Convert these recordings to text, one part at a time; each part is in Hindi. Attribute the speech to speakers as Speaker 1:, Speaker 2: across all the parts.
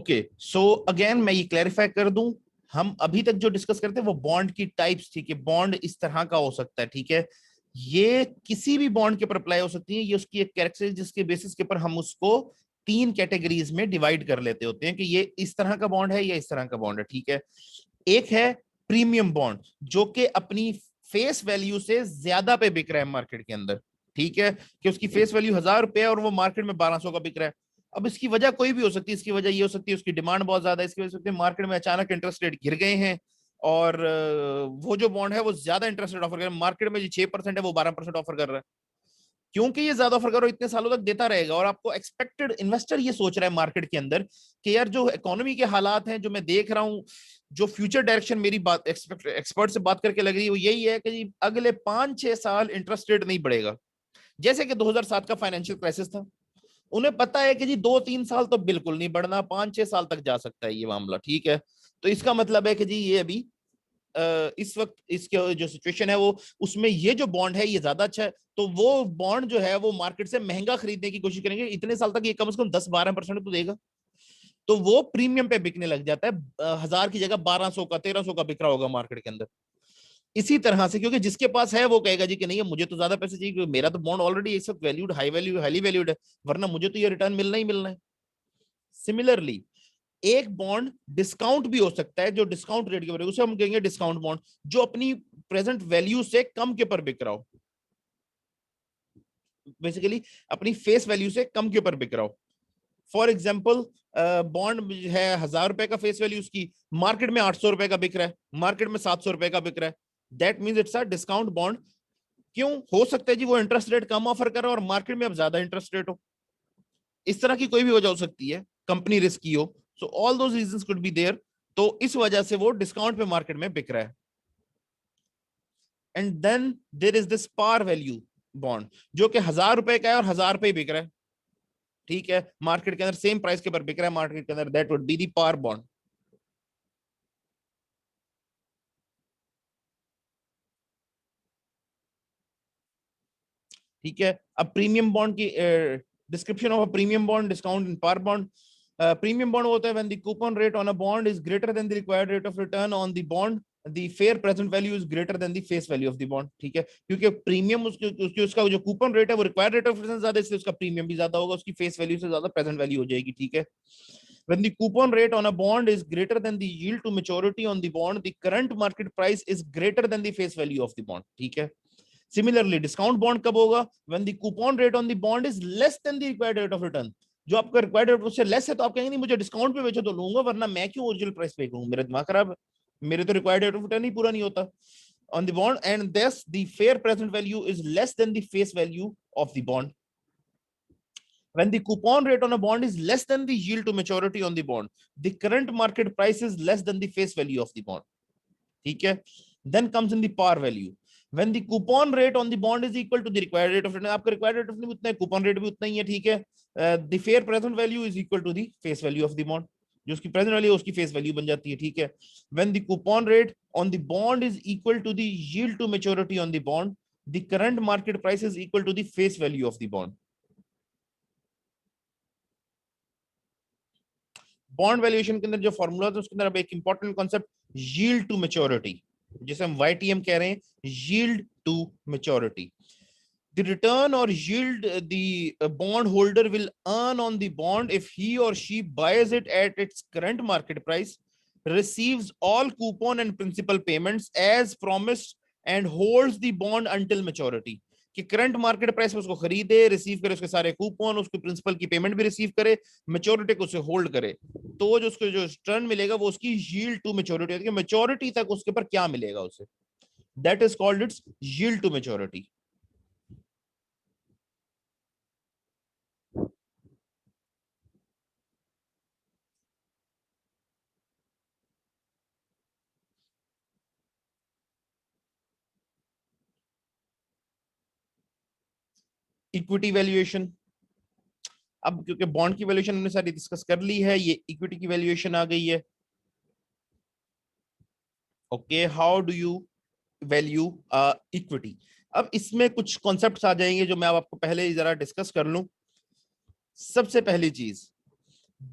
Speaker 1: ओके, सो अगेन मैं ये क्लैरिफाई कर दूं, हम अभी तक जो डिस्कस करते हैं वो बॉन्ड की टाइप्स थी कि बॉन्ड इस तरह का हो सकता है, ठीक है। ये किसी भी बॉन्ड के ऊपर अप्लाई हो सकती है, ये उसकी एक कैरेक्टर जिसके बेसिस के ऊपर हम उसको तीन कैटेगरीज में डिवाइड कर लेते होते हैं कि ये इस तरह का बॉन्ड है या इस तरह का बॉन्ड है, ठीक है। एक है प्रीमियम बॉन्ड, जो कि अपनी फेस वैल्यू से ज्यादा पे बिक रहा है मार्केट के अंदर, ठीक है, कि उसकी फेस वैल्यू 1000 रुपए है और वो मार्केट में 1200 का बिक रहा है। अब इसकी वजह कोई भी हो सकती है, इसकी वजह ये हो सकती है उसकी डिमांड बहुत ज्यादा है, इसकी वजह से मार्केट में अचानक इंटरेस्ट रेट गिर गए हैं और वो जो बॉन्ड है वो ज्यादा इंटरेस्ट रेट ऑफर कर रहा है, मार्केट में जो 6% है वो 12% ऑफर कर रहा है। क्योंकि ये ज्यादा ऑफर कर रहा है, इतने सालों तक देता रहेगा, और आपको एक्सपेक्टेड इन्वेस्टर ये सोच रहा है मार्केट के अंदर कि यार जो इकोनॉमी के हालात हैं, जो मैं देख रहा हूँ, जो फ्यूचर डायरेक्शन मेरी बात एक्सपर्ट से बात करके लग रही है वो यही है कि जी अगले 5-6 साल इंटरेस्ट रेट नहीं बढ़ेगा। जैसे कि 2007 का फाइनेंशियल क्राइसिस था, उन्हें पता है कि जी 2-3 साल तो बिल्कुल नहीं बढ़ना, 5-6 साल तक जा सकता है ये मामला, ठीक है। तो इसका मतलब है कि जी ये अभी इस वक्त इसके जो सिचुएशन है वो, उसमें ये जो बॉन्ड है ये ज्यादा अच्छा है, तो वो बॉन्ड जो है वो मार्केट से महंगा खरीदने की कोशिश करेंगे, इतने साल तक ये कम से कम 10-12% तो देगा, तो वो प्रीमियम पे बिकने लग जाता है। 1000 की जगह 1200 का 1300 का बिक रहा होगा मार्केट के अंदर। इसी तरह से क्योंकि जिसके पास है वो कहेगा जी कि नहीं है, मुझे तो ज्यादा पैसे चाहिए क्योंकि मेरा तो बॉन्ड ऑलरेडी इस वक्त valued, high value, highly valued है, वरना मुझे तो ये रिटर्न मिलना ही मिलना है। सिमिलरली एक बॉन्ड डिस्काउंट भी हो सकता है, जो डिस्काउंट रेट के ऊपर, उसे हम कहेंगे डिस्काउंट बॉन्ड, जो अपनी प्रेजेंट वैल्यू से कम के ऊपर बिक रहा हो, बेसिकली अपनी फेस वैल्यू से कम के ऊपर बिक रहा हो। फॉर एग्जाम्पल बॉन्ड है 1000 रुपए का फेस वैल्यू उसकी, मार्केट में 800 रुपए का बिक रहा है, मार्केट में 700 रुपए का बिक रहा है, that means it's a discount bond. क्यों हो सकता है जी, वो इंटरेस्ट रेट कम ऑफर कर रहा है और मार्केट में अब ज्यादा इंटरेस्ट रेट हो, इस तरह की कोई भी वजह हो सकती है, कंपनी रिस्क की हो, so all those reasons could be there, तो इस वजह से वो डिस्काउंट पे मार्केट में बिक रहा है। And then there is this par value bond, जो कि 1000 रुपए का है और 1000 रुपए बिक रहा है, ठीक है, मार्केट के अंदर सेम प्राइस के ऊपर बिक रहा है मार्केट के अंदर, that would be the par bond. ठीक है, अब प्रीमियम बॉन्ड की description of a premium bond, discount in par bond. Premium bond होता है when the coupon rate on a bond is greater than the required rate of return on the bond, the fair present value is greater than the face value of the bond, ठीक है, क्योंकि प्रीमियम उसका जो कूपन रेट है वो रिक्वायर्ड रेट ऑफ रिटर्न ज्यादा है, इसलिए उसका प्रीमियम भी ज्यादा होगा, उसकी फेस वैल्यू से ज्यादा प्रेजेंट वैल्यू हो जाएगी, ठीक है। When the coupon rate on a bond is greater than the yield to maturity on the bond, the current market price is greater than the face value of the bond, ठीक है। सिमिलरली डिस्काउंट बॉन्ड कब होगा, when the coupon rate on the bond is less than the required rate of return, जो आपका रिक्वायर्ड रेट उससे लेस है तो आप कहेंगे नहीं मुझे डिस्काउंट पे बेचो तो लूंगा, वरना मैं क्यों ओरिजिनल प्राइस पे करूं, मेरा दिमाग खराब है, मेरे तो रिक्वायर्ड रेट ऑफ रिटर्न ही पूरा नहीं होता on the bond, and thus the fair present value is less than the face value of the bond. When the coupon rate on a bond is less than the yield to maturity on the bond, the current market price is less than the face value of the bond, ठीक है। Then comes in the par value, when the coupon rate on the bond is equal to the required rate of return, आपका required rate of return उतना है, coupon rate भी उतना ही है, ठीक है। The fair present value is equal to the face value of the bond, जो उसकी प्रेजेंट वैल्यू है उसकी फेस वैल्यू बन जाती है, ठीक है। When the coupon rate on the bond is equal to the yield to maturity on the bond, the current market price is equal to the face value of the bond. Bond valuation के अंदर जो फॉर्मूला था उसके अंदर अब एक important concept, yield to maturity, जिसे हम YTM कह रहे हैं, yield to maturity. The return or yield the bond holder will earn on the bond if he or she buys it at its current market price, receives all coupon and principal payments as promised, and holds the bond until maturity, कि करंट मार्केट प्राइस में उसको खरीदे, रिसीव करे उसके सारे कूपन, उसके प्रिंसिपल की पेमेंट भी रिसीव करे, मेच्योरिटी को उसे होल्ड करे, तो जो उसको जो रिटर्न मिलेगा वो उसकी यील्ड टू मेच्योरिटी होती है, मेच्योरिटी तक उसके ऊपर क्या मिलेगा उसे, that is called its yield to maturity. Equity valuation, अब क्योंकि बॉन्ड की वैल्यूएशन हमने सारी डिस्कस कर ली है, ये इक्विटी की वैल्यूएशन आ गई है। Okay, how do you value equity, अब इसमें कुछ कॉन्सेप्ट्स आ जाएंगे जो मैं अब आपको पहले ही जरा डिस्कस कर लूं। सबसे पहली चीज,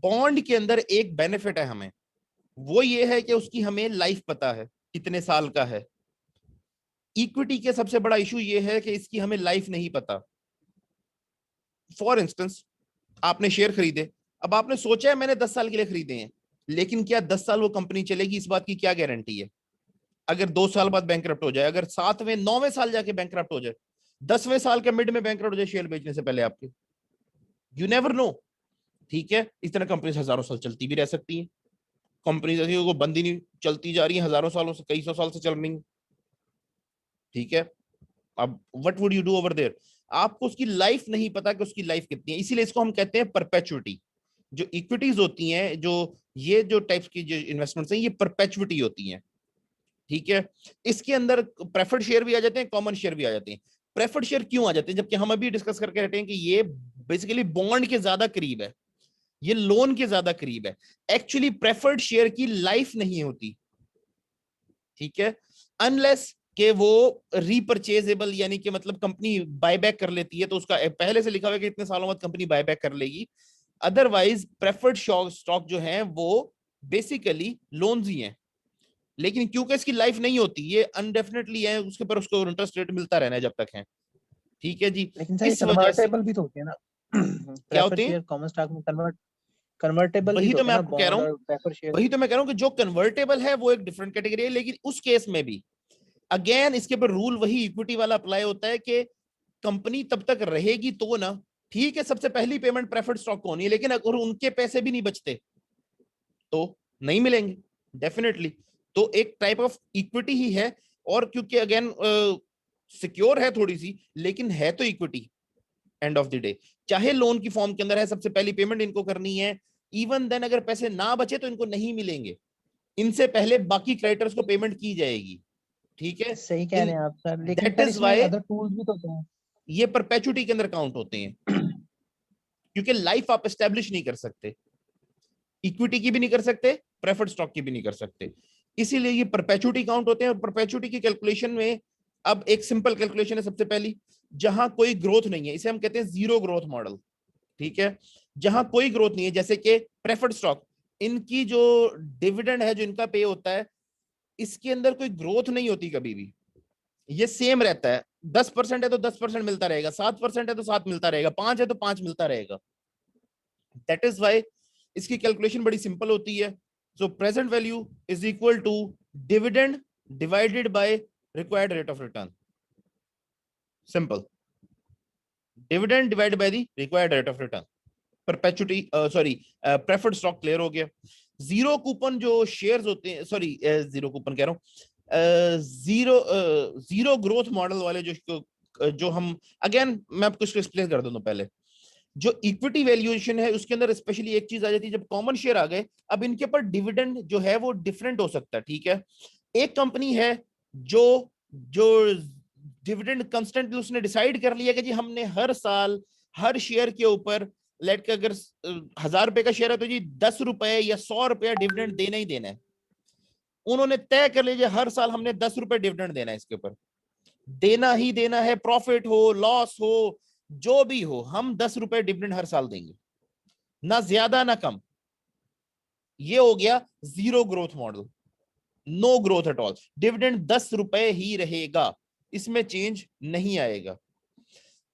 Speaker 1: बॉन्ड के अंदर एक बेनिफिट है हमें, वो ये है कि उसकी हमें लाइफ पता है कितने साल का है। इक्विटी के सबसे बड़ा इशू ये है कि इसकी हमें लाइफ नहीं पता। फॉर इंस्टेंस, आपने शेयर खरीदे, अब आपने सोचा है मैंने 10 साल के लिए खरीदे हैं, लेकिन क्या 10 साल वो कंपनी चलेगी, इस बात की क्या गारंटी है? अगर 2 साल बाद बैंकरप्ट हो जाए, अगर 7वें 9वें साल जाके बैंकरप्ट हो जाए, 10वें साल के मिड में बैंकरप्ट हो जाए शेयर बेचने से पहले आपके, यू नेवर नो। ठीक है, इस तरह कंपनी हजारों साल चलती भी रह सकती है। कंपनी ऐसी वो बंद ही नहीं, चलती जा रही है हजारों सालों से, कई सौ साल से चल रही है। ठीक है, अब what would you do over there? आपको उसकी लाइफ नहीं पता कि उसकी लाइफ कितनी है, इसीलिए इसको हम कहते हैं परपेचुइटी। जो इक्विटीज होती हैं, जो ये जो टाइप्स की जो इन्वेस्टमेंट्स हैं, ये परपेचुइटी होती हैं। ठीक है, इसके अंदर प्रेफर्ड शेयर भी आ जाते हैं, कॉमन शेयर भी आ जाते हैं। प्रेफर्ड शेयर क्यों आ जाते हैं, जबकि हम अभी डिस्कस करके हटे हैं कि ये बेसिकली बॉन्ड के ज्यादा करीब है, ये लोन के ज्यादा करीब है। एक्चुअली प्रेफर्ड शेयर की लाइफ नहीं होती। ठीक है, अनलेस कि वो रीपरचेजेबल, यानी कि मतलब कंपनी बायबैक कर लेती है, तो उसका पहले से लिखा हुआ है कि इतने सालों बाद कंपनी बायबैक कर लेगी। अदरवाइज प्रेफर्ड स्टॉक जो है वो बेसिकली लोन्स ही हैं, लेकिन क्योंकि इसकी लाइफ नहीं होती, ये अनडेफिनेटली है, उसके पर उसको इंटरेस्ट रेट मिलता रहना है जब तक है। ठीक है जी,
Speaker 2: लेकिन सर ये
Speaker 1: इस वजह से
Speaker 2: कन्वर्टेबल भी तो होते हैं ना।
Speaker 1: क्या
Speaker 2: प्रेफर
Speaker 1: होते हैं?
Speaker 2: शेयर कॉमन स्टॉक में कन्वर्टेबल भी
Speaker 1: वही
Speaker 2: तो
Speaker 1: तो
Speaker 2: होते
Speaker 1: मैं
Speaker 2: हैं ना,
Speaker 1: आपको कह रहा
Speaker 2: बॉन्ड
Speaker 1: हूं,
Speaker 2: और प्रेफर शेयर।
Speaker 1: वही तो मैं कह रहा हूं कि जो कन्वर्टेबल है वो एक डिफरेंट कैटेगरी है, लेकिन उस केस में भी अगेन इसके ऊपर रूल वही इक्विटी वाला अप्लाई होता है कि कंपनी तब तक रहेगी तो ना। ठीक है, सबसे पहली पेमेंट प्रेफर्ड स्टॉक को होनी है, लेकिन अगर उनके पैसे भी नहीं बचते तो नहीं मिलेंगे डेफिनेटली। तो एक टाइप ऑफ इक्विटी ही है, और क्योंकि अगेन सिक्योर है थोड़ी सी, लेकिन है तो equity end of the day. चाहे लोन की फॉर्म के अंदर है, सबसे पहली पेमेंट इनको करनी है, इवन देन अगर पैसे ना बचे तो इनको नहीं मिलेंगे, इनसे पहले बाकी क्रेडिटर्स को पेमेंट की जाएगी। ठीक है,
Speaker 2: सही कह
Speaker 1: इन
Speaker 2: रहे हैं आप सर, लेकिन
Speaker 1: दैट
Speaker 2: सर
Speaker 1: इज
Speaker 2: इसमें
Speaker 1: वाई
Speaker 2: अदर टूल्स भी तो होते हैं।
Speaker 1: ये परपेचुटी के अंदर काउंट होते हैं, क्योंकि लाइफ आप एस्टेब्लिश नहीं कर सकते, इक्विटी की भी नहीं कर सकते, प्रेफर्ड स्टॉक की भी नहीं कर सकते, इसीलिए ये परपेचुटी काउंट होते हैं। और परपेचुटी की कैलकुलेशन में अब एक सिंपल कैलकुलेशन है सबसे पहली, जहां कोई ग्रोथ नहीं है, इसे हम कहते हैं जीरो ग्रोथ मॉडल। ठीक है, जहां कोई ग्रोथ नहीं है, जैसे कि प्रेफर्ड स्टॉक, इनकी जो डिविडेंड है जो इनका पे होता है, इसके अंदर कोई ग्रोथ नहीं होती कभी भी, ये सेम रहता है। 10% है तो 10% मिलता रहेगा, 7% है तो 7 मिलता रहेगा, 5 है तो 5 मिलता रहेगा। दैट इज वाई इसकी कैलकुलेशन बड़ी सिंपल होती है। So present value is equal to dividend divided by required rate of return. Simple, dividend divided by the required rate of return. Perpetuity sorry preferred stock clear हो गया। जीरो कूपन जो शेयर्स होते हैं, सॉरी जीरो कूपन कह रहा हूं, जीरो ग्रोथ मॉडल वाले जो हम, अगेन मैं आपको इसको एक्सप्लेन कर दूं पहले। जो इक्विटी वैल्यूएशन है उसके अंदर स्पेशली एक चीज आ जाती है, जब कॉमन शेयर आ गए, अब इनके ऊपर डिविडेंड जो है वो डिफरेंट हो सकता है। ठीक है, एक कंपनी है जो जो डिविडेंड कंस्टेंटली उसने डिसाइड कर लिया कि जी हमने हर साल हर शेयर के ऊपर, लेट के अगर 1000 रुपए का शेयर है तो जी 10 रुपए या 100 रुपया डिविडेंड देना ही देना है। उन्होंने तय कर लिया हर साल हमने 10 रुपए डिविडेंड देना है, इसके ऊपर देना ही देना है, प्रॉफिट हो लॉस हो जो भी हो, हम 10 रुपए डिविडेंड हर साल देंगे, ना ज्यादा ना कम। ये हो गया zero growth model, no growth at all, dividend 10 रुपए ही रहेगा, इसमें चेंज नहीं आएगा।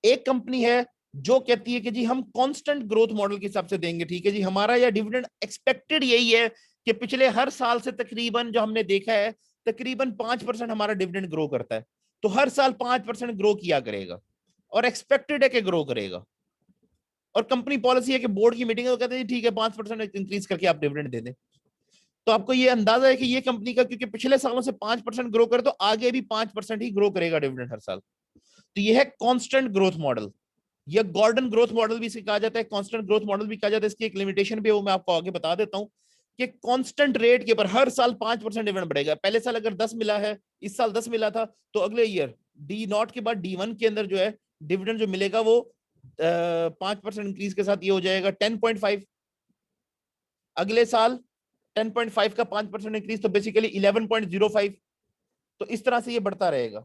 Speaker 1: एक कंपनी है जो कहती है कि जी हम कांस्टेंट ग्रोथ मॉडल के हिसाब से देंगे। ठीक है जी, हमारा यह डिविडेंड एक्सपेक्टेड यही है कि पिछले हर साल से तकरीबन जो हमने देखा है, तकरीबन 5% हमारा डिविडेंड ग्रो करता है, तो हर साल 5% ग्रो किया करेगा, और एक्सपेक्टेड है कि ग्रो करेगा। और कंपनी पॉलिसी है कि बोर्ड की मीटिंग है, वो कहते हैं ठीक है 5% इंक्रीज करके आप डिविडेंड दे दें। तो आपको ये अंदाजा है कि ये कंपनी का, क्योंकि पिछले सालों से 5% ग्रो करे, तो आगे भी 5% ही ग्रो करेगा डिविडेंड हर साल। तो ये है कांस्टेंट ग्रोथ मॉडल, या गॉर्डन ग्रोथ मॉडल भी इसे कहा जाता है, कांस्टेंट ग्रोथ मॉडल भी कहा जाता है। इसकी एक लिमिटेशन भी है, वो मैं आपको आगे बता देता हूं कि कांस्टेंट रेट के ऊपर हर साल 5% डिविडेंड बढ़ेगा। पहले साल अगर 10 मिला है, इस साल 10 मिला था, तो अगले ईयर D0 के बाद D1 के अंदर जो है डिविडेंड जो मिलेगा वो 5% इंक्रीज के साथ ये हो जाएगा 10.5। अगले साल 10.5 का 5% इंक्रीज, तो बेसिकली 11.05। तो इस तरह से ये बढ़ता रहेगा।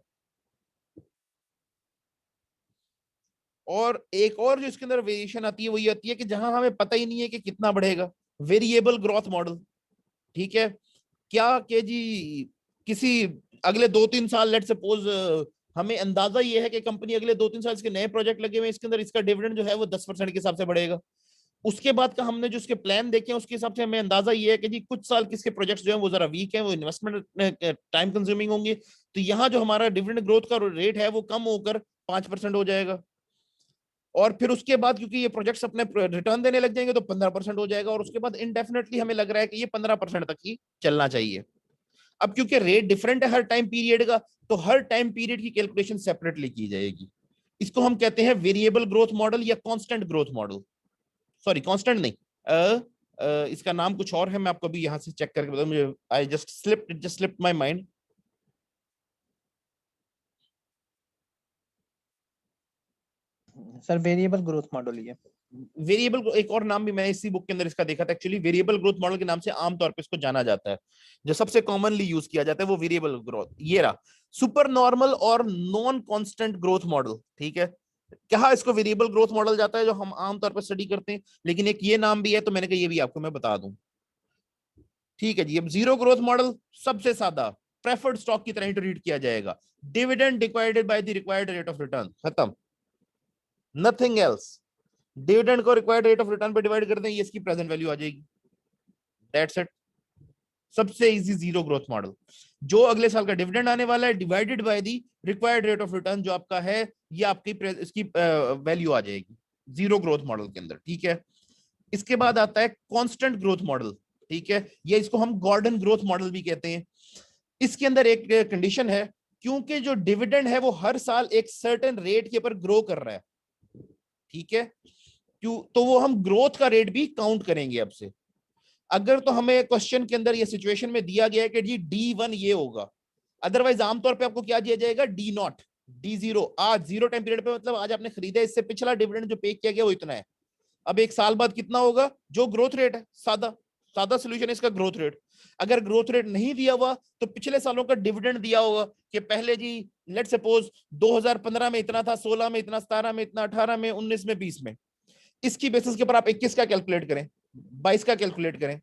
Speaker 1: और एक और जो इसके अंदर वेरिएशन आती है वो ये आती है कि जहां हमें पता ही नहीं है कि कितना बढ़ेगा, वेरिएबल ग्रोथ मॉडल। ठीक है, क्या कि जी किसी अगले 2-3 साल लेट सपोज हमें अंदाजा ये है कि कंपनी अगले 2-3 साल इसके नए प्रोजेक्ट लगे हुए, इसके अंदर इसका डिविडेंड जो है वो 10% के हिसाब से बढ़ेगा। उसके बाद का हमने जो उसके प्लान देखे हैं उसके हिसाब से हमें अंदाजा ये है कि जी कुछ साल किसके प्रोजेक्ट्स जो हैं वो जरा वीक हैं, वो इन्वेस्टमेंट टाइम कंज्यूमिंग होंगे, तो यहाँ जो हमारा डिविडेंड ग्रोथ का रेट है वो कम होकर 5% हो जाएगा। और फिर उसके बाद क्योंकि ये प्रोजेक्ट्स अपने रिटर्न देने लग जाएंगे तो 15% हो जाएगा, और उसके बाद इनडेफिनेटली हमें लग रहा है कि ये 15% तक ही चलना चाहिए। अब क्योंकि रेट डिफरेंट है हर टाइम पीरियड का, तो हर टाइम पीरियड की कैलकुलेशन सेपरेटली की जाएगी। इसको हम कहते हैं वेरिएबल ग्रोथ मॉडल या constant growth model. Sorry constant नहीं, इसका नाम कुछ और है, मैं आपको अभी यहां से चेक करके बताऊं, मुझे I just slipped my mind.
Speaker 2: Sir variable growth model ये।
Speaker 1: वेरिएबल एक और नाम भी मैंने इसी बुक के अंदर इसका देखा था, एक्चुअली वेरिएबल ग्रोथ मॉडल के नाम से आमतौर पे इसको जाना जाता है। जो सबसे कॉमनली यूज किया जाता है वो वेरिएबल ग्रोथ ये रहा। सुपर नॉर्मल और नॉन कांस्टेंट ग्रोथ मॉडल, ठीक है, कहा इसको वेरिएबल ग्रोथ मॉडल जाता है जो हम आमतौर पर स्टडी करते हैं, लेकिन एक ये नाम भी है तो मैंने कहा ये भी आपको मैं बता दूं। ठीक है जी, अब जीरो ग्रोथ मॉडल सबसे सादा प्रेफर्ड स्टॉक की तरह ही ट्रीट किया जाएगा। Dividend divided by the required rate of return, खत्म, नथिंग एल्स। डिविडेंड को रिक्वायर्ड रेट ऑफ रिटर्न पे डिवाइड कर दें, ये इसकी प्रेजेंट वैल्यू आ जाएगी, दैट्स इट। सबसे इजी जीरो ग्रोथ मॉडल, जो अगले साल का डिविडेंड आने वाला है divided by the required rate of return जो आपका है, ये आपकी इसकी वैल्यू आ जाएगी जीरो ग्रोथ मॉडल के अंदर। ठीक है, इसके बाद आता है कांस्टेंट ग्रोथ मॉडल। ठीक है, ये इसको हम गॉर्डन ग्रोथ मॉडल भी कहते हैं। इसके अंदर एक कंडीशन है, क्योंकि जो डिविडेंड है वो हर साल एक सर्टेन रेट के ऊपर ग्रो कर रहा है, ठीक है, क्यों, तो वो हम ग्रोथ का रेट भी काउंट करेंगे अब से। अगर तो हमें क्वेश्चन के अंदर ये सिचुएशन में दिया गया है कि जी D1 ये होगा, अदरवाइज आमतौर पे आपको क्या दिया जाएगा, D0, D0 आज जीरो टाइम पीरियड पे, मतलब आज आपने खरीदा, इससे पिछला डिविडेंड जो पे किया गया वो इतना है। अब एक साल बाद कितना होगा, जो ग्रोथ रेट है, सादा सादा सोल्यूशन है इसका, ग्रोथ रेट। अगर ग्रोथ रेट नहीं दिया हुआ तो पिछले सालों का डिविडेंड दिया होगा कि पहले जी लेट सपोज 2015 में इतना था, 16 में इतना, 17 में इतना, 18 में, 19 में, 20 में, इसकी बेसिस के ऊपर आप 21 का कैलकुलेट करें, 22 का कैलकुलेट करें।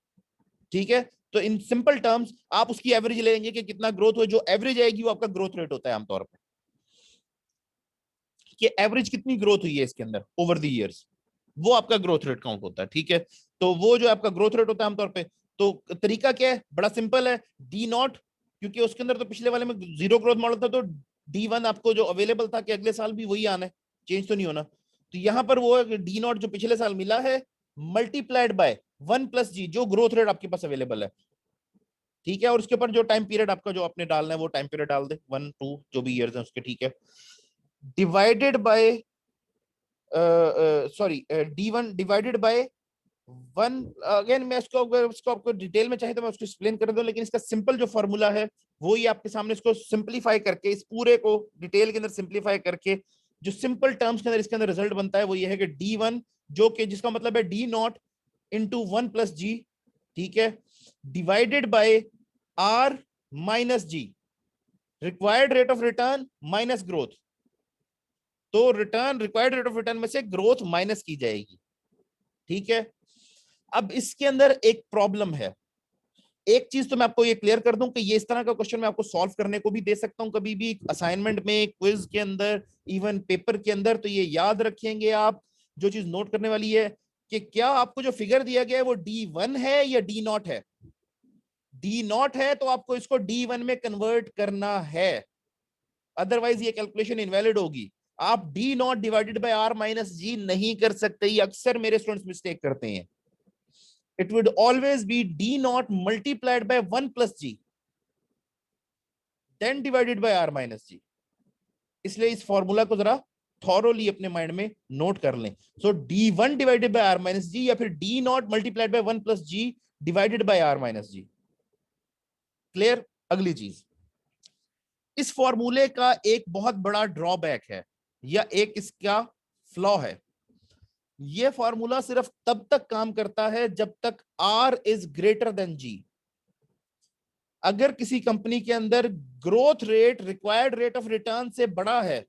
Speaker 1: ठीक है, तो इन सिंपल टर्म्स आप उसकी एवरेज लेंगे कि कितना ग्रोथ हो, जो एवरेज आएगी वो आपका ग्रोथ रेट होता है आमतौर पर, कि एवरेज कितनी ग्रोथ हुई है इसके अंदर ओवर द इयर्स, वो आपका ग्रोथ रेट काउंट होता है। ठीक है, तो वो जो आपका ग्रोथ रेट होता है आमतौर पे, तो तरीका क्या है, बड़ा सिंपल है, D0, क्योंकि उसके अंदर तो पिछले वाले में जीरो ग्रोथ मॉडल था, तो D1 आपको जो अवेलेबल था कि अगले साल भी वही आना है, चेंज तो नहीं होना, तो यहां पर वो D0 जो पिछले साल मिला है मल्टीप्लाइड बाय 1+G जो ग्रोथ रेट आपके पास अवेलेबल है। ठीक है, और उसके ऊपर जो टाइम पीरियड आपका जो आपने डालना है वो टाइम पीरियड डाल दे, 1-2 जो भी ईयर्स है उसके। ठीक है, divided bye sorry D1 divided by 1, again मैं इसको आपको डिटेल में चाहे तो मैं उसको एक्सप्लेन कर दूं, लेकिन इसका सिंपल जो फॉर्मूला है वो ही आपके सामने, इसको सिंपलीफाई करके, इस पूरे को डिटेल के अंदर सिंपलीफाई करके जो सिंपल टर्म्स के अंदर इसके अंदर रिजल्ट बनता है वो ये है कि D1 जो कि जिसका मतलब है D0 इंटू 1+G, ठीक है, divided by R-G, required rate of return minus growth, तो return required rate of return में से ग्रोथ माइनस की जाएगी। ठीक है, अब इसके अंदर एक प्रॉब्लम है, एक चीज तो मैं आपको ये क्लियर कर दूं कि ये इस तरह का क्वेश्चन मैं आपको सॉल्व करने को भी दे सकता हूं कभी भी, असाइनमेंट में, क्विज के अंदर, इवन पेपर के अंदर, तो ये याद रखेंगे आप, जो चीज नोट करने वाली है कि क्या आपको जो फिगर दिया गया है वो D1 है या D0 है। D0 है तो आपको इसको D1 में कन्वर्ट करना है, अदरवाइज ये कैलकुलेशन इनवैलिड होगी। आप D0 डिवाइडेड बाय R-G नहीं कर सकते, ये अक्सर मेरे स्टूडेंट्स मिस्टेक करते हैं। It would always be D0 multiplied by 1+G, then divided by R-G। इसलिए इस फॉर्मूला को जरा थॉरोली अपने माइंड में नोट कर लें। सो D1 डिवाइडेड बाय R-G या फिर D0 multiplied by 1+G divided by R-G। Clear. अगली चीज, इस फॉर्मूले का एक बहुत बड़ा ड्रॉबैक है या एक इसका फ्लॉ है, ये फॉर्मूला सिर्फ तब तक काम करता है जब तक R is greater then G। अगर किसी कंपनी के अंदर growth rate required rate of return से बड़ा है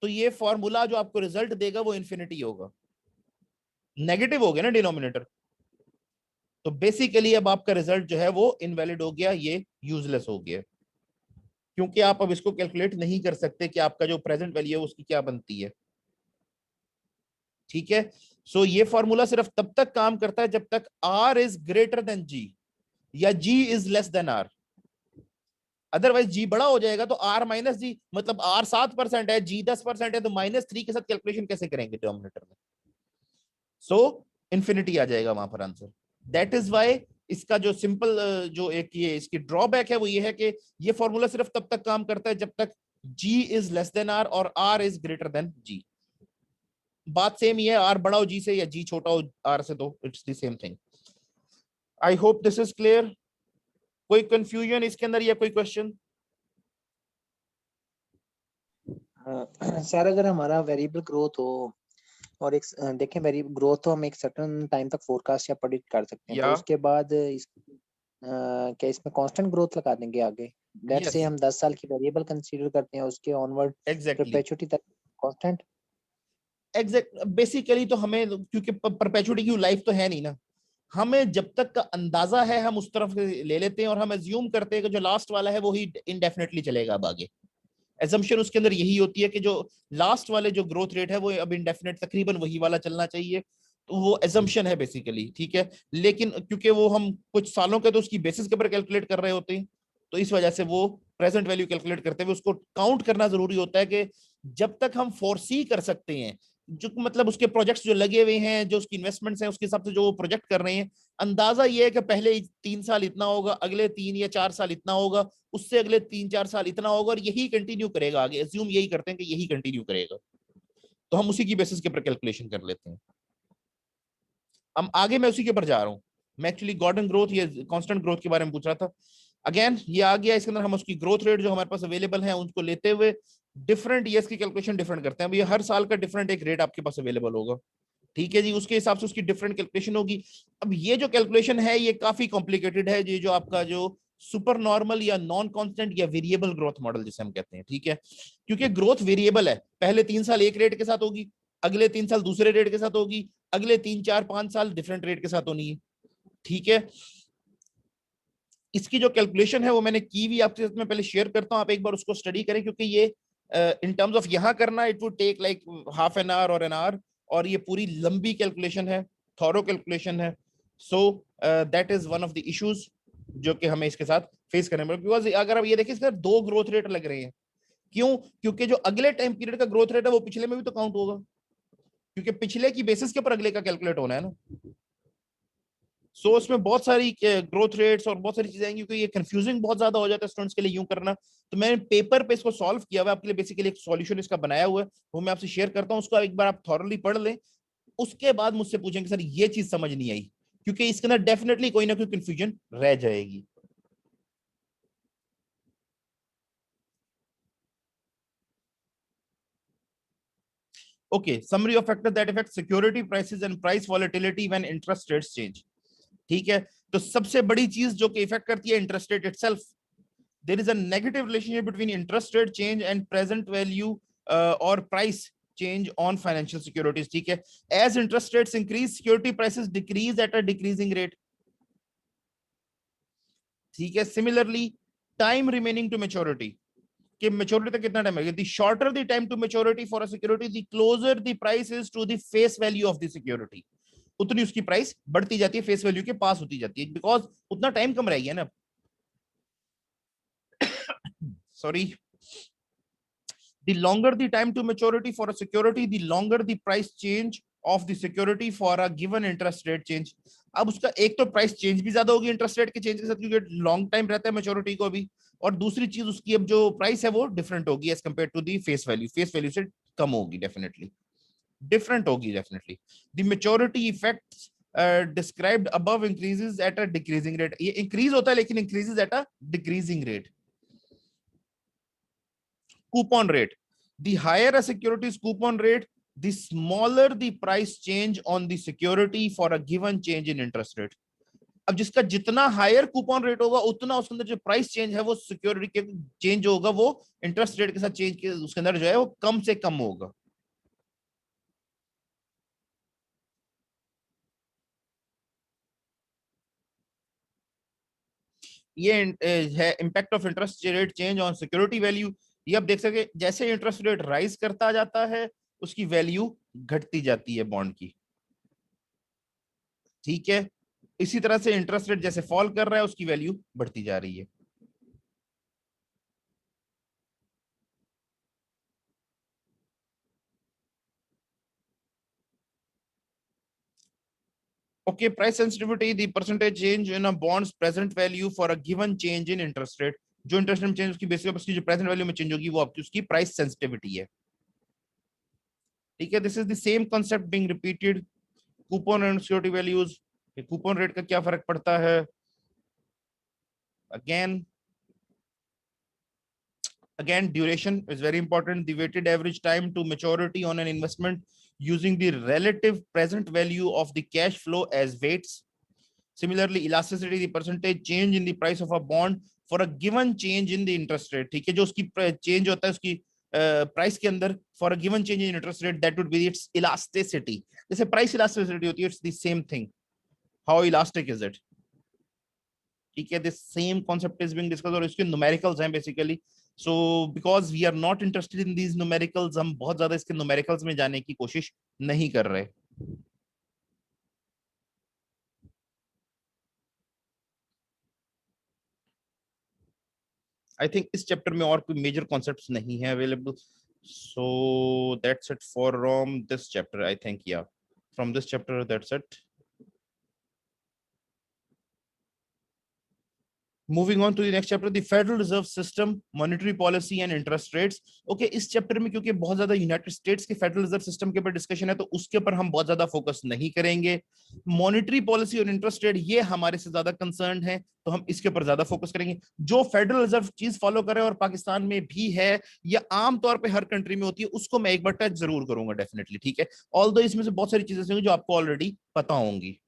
Speaker 1: तो ये फॉर्मूला जो आपको रिजल्ट देगा वो इन्फिनिटी होगा, नेगेटिव हो गया ना डिनोमिनेटर, तो बेसिकली अब आपका रिजल्ट जो है वो इनवैलिड हो गया, ये यूजलेस हो गया, क्योंकि आप अब इसको कैलकुलेट नहीं कर सकते कि आपका जो प्रेजेंट वैल्यू है उसकी क्या बनती है। ठीक है, सो ये फॉर्मूला सिर्फ तब तक काम करता है जब तक R is greater then G या G is less than R। Otherwise G बड़ा हो जाएगा तो R माइनस जी, मतलब R 7% है, G 10% है, तो -3 के साथ कैलकुलेशन कैसे करेंगे डिनोमिनेटर में? सो इंफिनिटी आ जाएगा वहां पर आंसर। दैट इज वाई इसका जो सिंपल जो एक ये इसकी ड्रॉबैक है वो ये है कि ये फॉर्मूला सिर्फ तब तक काम करता है जब तक G is less than R और R is greater then G। बात सेम ही है, R बड़ा हो G से या G छोटा हो R से, तो it's the same thing. I hope this is clear. कोई कंफ्यूजन इसके अंदर या कोई क्वेश्चन?
Speaker 2: सर अगर हमारा वेरिएबल ग्रोथ हो और एक देखें वेरिएबल ग्रोथ तो हम एक सर्टेन टाइम तक फोरकास्ट या प्रेडिक्ट कर सकते हैं, तो उसके बाद क्या इसमें कांस्टेंट ग्रोथ लगा देंगे आगे? लेट्स से हम 10 साल की वेरिएबल कंसीडर करते हैं, उसके ऑनवर्ड परपेचुइटी तक कांस्टेंट।
Speaker 1: एग्जैक्ट, बेसिकली तो हमें, क्योंकि परपेचुइटी की लाइफ तो है नहीं ना, हमें जब तक का अंदाजा है हम उस तरफ ले लेते हैं और हम एज्यूम करते हैं कि जो लास्ट वाला है वो ही इंडेफिनेटली चलेगा अब आगे। एजम्पशन उसके अंदर यही होती है कि जो लास्ट वाले जो ग्रोथ रेट है वो अब इंडेफिनेट तकरीबन वही वाला चलना चाहिए, तो वो एजम्पशन है बेसिकली। ठीक है, लेकिन क्योंकि वो हम कुछ सालों के तो उसकी बेसिस के ऊपर कैलकुलेट कर रहे होते हैं, तो इस वजह से वो प्रेजेंट वैल्यू कैलकुलेट करते हुए उसको काउंट करना जरूरी होता है कि जब तक हम फोरसी कर सकते हैं, जो मतलब उसके प्रोजेक्ट्स जो लगे हुए हैं, जो उसकी इन्वेस्टमेंट्स हैं, उसके हिसाब से जो वो प्रोजेक्ट कर रहे हैं, अंदाजा ये है कि पहले 3 साल इतना होगा, अगले 3 या 4 साल इतना होगा, उससे अगले 3-4 साल इतना होगा, और यही कंटिन्यू करेगा आगे, एज्यूम यही करते हैं कि यही कंटिन्यू करेगा, तो हम उसी की बेसिस के ऊपर कैलकुलेशन कर लेते हैं। हम आगे मैं उसी के ऊपर जा रहा हूँ, मैं एक्चुअली गॉर्डन ग्रोथ या कांस्टेंट ग्रोथ के बारे में पूछ रहा था। अगेन ये आ गया, इसके अंदर हम उसकी ग्रोथ रेट जो हमारे पास अवेलेबल है उनको लेते हुए डिफरेंट ईयर्स की कैलकुलेशन डिफरेंट करते हैं। अब ये हर साल का डिफरेंट एक रेट आपके पास अवेलेबल होगा, ठीक है जी, उसके हिसाब से उसकी डिफरेंट कैलकुलेशन होगी। अब ये जो कैलकुलेशन है ये काफी कॉम्प्लिकेटेड है, ये जो आपका जो सुपर नॉर्मल या नॉन कांस्टेंट या वेरिएबल ग्रोथ मॉडल जिसे हम कहते हैं, ठीक है, क्योंकि ग्रोथ वेरिएबल है, पहले 3 साल एक रेट के साथ होगी, अगले 3 साल दूसरे रेट के साथ होगी, अगले 3-4-5 साल डिफरेंट रेट के साथ होनी है। ठीक है, इसकी जो कैलकुलेशन है वो मैंने की भी आपके साथ में पहले शेयर करता हूं, आप एक बार उसको स्टडी करें, क्योंकि ये इन टर्म्स ऑफ यहां करना it would take like half an hour और एन आवर, और ये पूरी लंबी कैलकुलेशन है, थॉरो कैलकुलेशन है। So that is one of the issues जो कि हमें इसके साथ फेस करने पड़ेगा, बिकॉज अगर आप ये देखिए इसके 2 ग्रोथ रेट लग रहे हैं। क्यों? क्योंकि जो अगले टाइम पीरियड का ग्रोथ रेट है वो पिछले में भी तो काउंट होगा, क्योंकि पिछले की बेसिस के ऊपर अगले का कैलकुलेट होना है ना। सो उसमें बहुत सारी ग्रोथ रेट्स और बहुत सारी चीजें आएंगी, क्योंकि ये कंफ्यूजिंग बहुत ज्यादा हो जाता है स्टूडेंट्स के लिए यूं करना। तो मैंने पेपर पे इसको सॉल्व किया हुआ है आपके लिए, बेसिकली एक सॉल्यूशन इसका बनाया हुआ है, वो मैं आपसे शेयर करता हूँ, उसको एक बार आप थॉरली पढ़ लें, उसके बाद मुझसे पूछेंगे सर ये चीज समझ नहीं आई, क्योंकि इसके अंदर डेफिनेटली कोई ना कोई कंफ्यूजन रह जाएगी। Okay, summary of factor that affect security prices and price volatility when interest rates change. ठीक है, तो सबसे बड़ी चीज जो कि इफेक्ट करती है interest rate itself, there is a negative relationship between interest rate change and present value or price change on financial securities. ठीक है, as interest rates increase security prices decrease at a decreasing rate. ठीक है, similarly time remaining to maturity, कि मेच्योरिटी तक कितना टाइम है, the shorter the time to maturity for a security the closer the price is to the face value of the security, उतनी उसकी प्राइस बढ़ती जाती है, फेस वैल्यू के पास होती जाती है, बिकॉज उतना टाइम कम रह गया ना। Sorry, the longer the time to maturity for a security, the longer the price change of the security for a given interest rate change. अब उसका एक तो प्राइस चेंज भी ज्यादा होगी इंटरेस्ट रेट के चेंज के साथ, क्योंकि लॉन्ग टाइम रहता है मेच्योरिटी को भी, और दूसरी चीज उसकी अब जो प्राइस है वो डिफरेंट होगी as compared to the face value, face value से कम होगी, डेफिनेटली डिफरेंट होगी, definitely. The maturity effects described above increases at a decreasing rate, ये इंक्रीज होता है लेकिन increases at a decreasing rate. Coupon rate, the higher a security's coupon rate, the smaller the price change on the security for a given change in interest rate. अब जिसका जितना हायर कूपन रेट होगा उतना उसके अंदर जो प्राइस चेंज है वो सिक्योरिटी के चेंज होगा, वो इंटरेस्ट रेट के साथ चेंज के उसके अंदर जो है वो कम से कम होगा। ये है impact of interest rate change on security value. ये आप देख सके जैसे इंटरेस्ट रेट राइज करता जाता है उसकी वैल्यू घटती जाती है बॉन्ड की, ठीक है। इसी तरह से इंटरेस्ट रेट जैसे फॉल कर रहा है उसकी वैल्यू बढ़ती जा रही है। Okay, price sensitivity, the percentage change in a bond's present value for a given change in interest rate। जो इंटरेस्ट रेट चेंज उसकी बेसिस पे उसकी जो प्रेजेंट वैल्यू में चेंज होगी वो आपकी उसकी प्राइस सेंसिटिविटी है, ठीक है। This is the same concept being repeated. Coupon and security values, coupon rate का क्या फर्क पड़ता है? Again duration is very important, the weighted average time to maturity on an investment using the relative present value of the cash flow as weights। Similarly, elasticity, the percentage change in the price of a bond for a given change in the interest rate, ठीक है। जो उसकी चेंज होता है उसकी प्राइस के अंदर for a given change in interest rate, that would be its elasticity. जैसे प्राइस इलास्टिसिटी होती है, it's the same thing, how elastic is it, ठीक है। This same concept is being discussed और इसके न्यूमेरिकल्स हैं बेसिकली। So because we are not interested in these numericals, हम बहुत ज्यादा इसके न्यूमेरिकल्स में जाने की कोशिश नहीं कर रहे। आई थिंक इस चैप्टर में और कोई मेजर कॉन्सेप्ट्स नहीं है available. So that's it from this chapter, I think, या from this chapter that's it. Moving on to the next chapter, the Federal Reserve System, Monetary Policy and Interest Rates। Okay, इस चैप्टर में क्योंकि बहुत ज्यादा यूनाइटेड स्टेट्स के फेडरल रिजर्व सिस्टम के ऊपर डिस्कशन है तो उसके ऊपर हम बहुत ज्यादा फोकस नहीं करेंगे। मॉनेटरी पॉलिसी और इंटरेस्ट रेट ये हमारे से ज्यादा कंसर्न है तो हम इसके ऊपर ज्यादा फोकस करेंगे। जो फेडरल रिजर्व चीज फॉलो करे और पाकिस्तान में भी है या आमतौर पर हर कंट्री में होती है उसको मैं एक बार टच जरूर करूंगा डेफिनेटली, ठीक है। ऑल्दो इसमें से बहुत सारी चीजें होंगी जो आपको ऑलरेडी पता होंगी।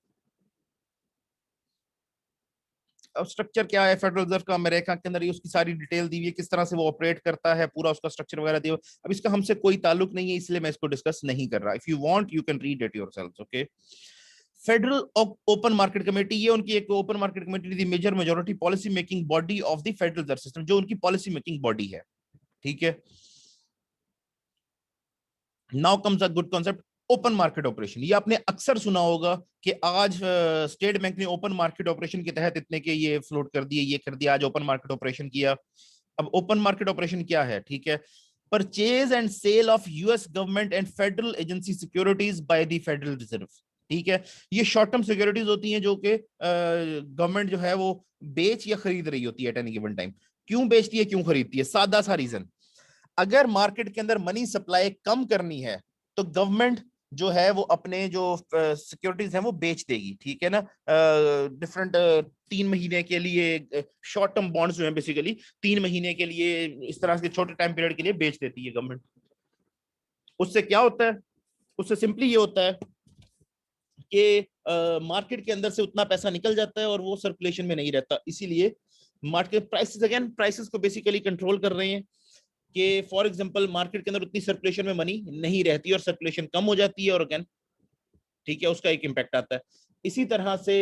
Speaker 1: अब स्ट्रक्चर क्या है फेडरल रिजर्व का अमेरिका के अंदर, ये उसकी सारी डिटेल दी हुई है, किस तरह से वो ऑपरेट करता है, पूरा उसका स्ट्रक्चर वगैरह दिया हुआ है। अब इसका हमसे कोई ताल्लुक नहीं है इसलिए मैं इसको डिस्कस नहीं कर रहा। If you want you can read it yourself, okay. Federal open market committee, ये उनकी एक open market committee the major majority policy making body of the federal reserve system, जो उनकी पॉलिसी मेकिंग बॉडी है, ठीक है। Now comes a good concept, open market operation. ये आपने अक्सर सुना होगा कि आज स्टेट बैंक ने ओपन मार्केट ऑपरेशन के तहत इतने के ये फ्लोट कर दिए, ये कर दिया, आज ओपन मार्केट ऑपरेशन किया। अब ओपन मार्केट ऑपरेशन क्या है, ठीक है। Purchase and sale of US government and federal agency securities by the federal reserve, ठीक है। ये शॉर्ट टर्म सिक्योरिटीज होती हैं जो कि गवर्नमेंट जो है वो बेच या खरीद रही होती है एट एनी गिवन टाइम। क्यों बेचती है, क्यों खरीदती है? सादा सा रीजन, अगर मार्केट के अंदर मनी सप्लाई कम करनी है तो गवर्नमेंट जो है वो अपने जो सिक्योरिटीज हैं वो बेच देगी, ठीक है ना। डिफरेंट 3 महीने के लिए शॉर्ट टर्म बॉन्ड्स जो है बेसिकली 3 महीने के लिए इस तरह के छोटे टाइम पीरियड के लिए बेच देती है गवर्नमेंट। उससे क्या होता है? उससे सिंपली ये होता है कि मार्केट के अंदर से उतना पैसा निकल जाता है और वो सर्कुलेशन में नहीं रहता, इसीलिए मार्केट प्राइसेस, अगेन प्राइसेस को बेसिकली कंट्रोल कर रहे हैं कि फॉर एग्जांपल मार्केट के अंदर उतनी सर्कुलेशन में मनी नहीं रहती और सर्कुलेशन कम हो जाती है और अगेन, ठीक है, उसका एक इम्पैक्ट आता है। इसी तरह से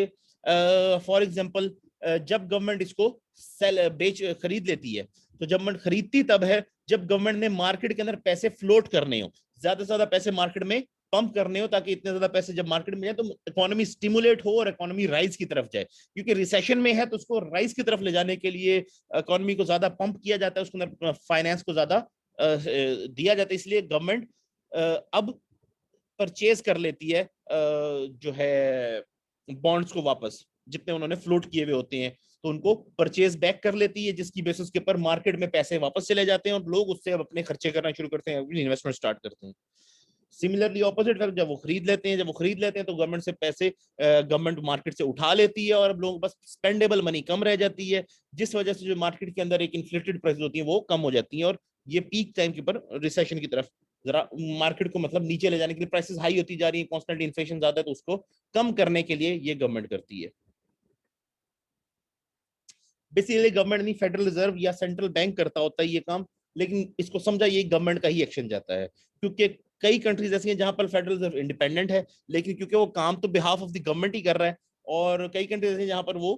Speaker 1: फॉर एग्जांपल जब गवर्नमेंट इसको सेल बेच खरीद लेती है तो गवर्नमेंट खरीदती तब है जब गवर्नमेंट ने मार्केट के अंदर पैसे फ्लोट करने हो, ज्यादा से ज्यादा पैसे मार्केट में पंप करने हो, ताकि इतने ज्यादा पैसे जब मार्केट में जाए तो इकोनॉमी स्टिमुलेट हो और इकोनॉमी राइज की तरफ जाए। क्योंकि रिसेशन में है तो उसको राइज की तरफ ले जाने के लिए इकोनॉमी को ज्यादा पंप किया जाता है, उसके अंदर फाइनेंस को ज्यादा दिया जाता है, इसलिए गवर्नमेंट अब परचेज कर लेती है जो है बॉन्ड्स को वापस, जितने उन्होंने फ्लोट किए हुए होते हैं तो उनको परचेज बैक कर लेती है, जिसकी बेसिस के ऊपर मार्केट में पैसे वापस चले जाते हैं और लोग उससे अब अपने खर्चे करना शुरू करते हैं, अपनी इन्वेस्टमेंट स्टार्ट करते हैं। सिमिलरली ऑपोजिट, जब वो खरीद लेते हैं, तो गवर्नमेंट से पैसे गवर्नमेंट मार्केट से उठा लेती है और अब लोगों के पास स्पेंडेबल मनी कम रह जाती है, जिस वजह से जो मार्केट के अंदर एक इन्फ्लेटेड प्राइस होती है वो कम हो जाती है और ये पीक टाइम के ऊपर रिसेशन की तरफ जरा मार्केट को मतलब नीचे ले जाने के लिए प्राइसेस हाई होती जा रही है, कॉन्स्टेंट इन्फ्लेशन ज्यादा है तो उसको कम करने के लिए ये गवर्नमेंट करती है। बेसिकली गवर्नमेंट नहीं, फेडरल रिजर्व या सेंट्रल बैंक करता होता है ये काम, लेकिन इसको समझा ये गवर्नमेंट का ही एक्शन जाता है, क्योंकि कई कंट्रीज ऐसी हैं जहां पर फेडरल रिजर्व इंडिपेंडेंट है, लेकिन क्योंकि वो काम तो बिहाफ ऑफ द गवर्नमेंट ही कर रहा है, और कई कंट्रीज ऐसी हैं जहां पर वो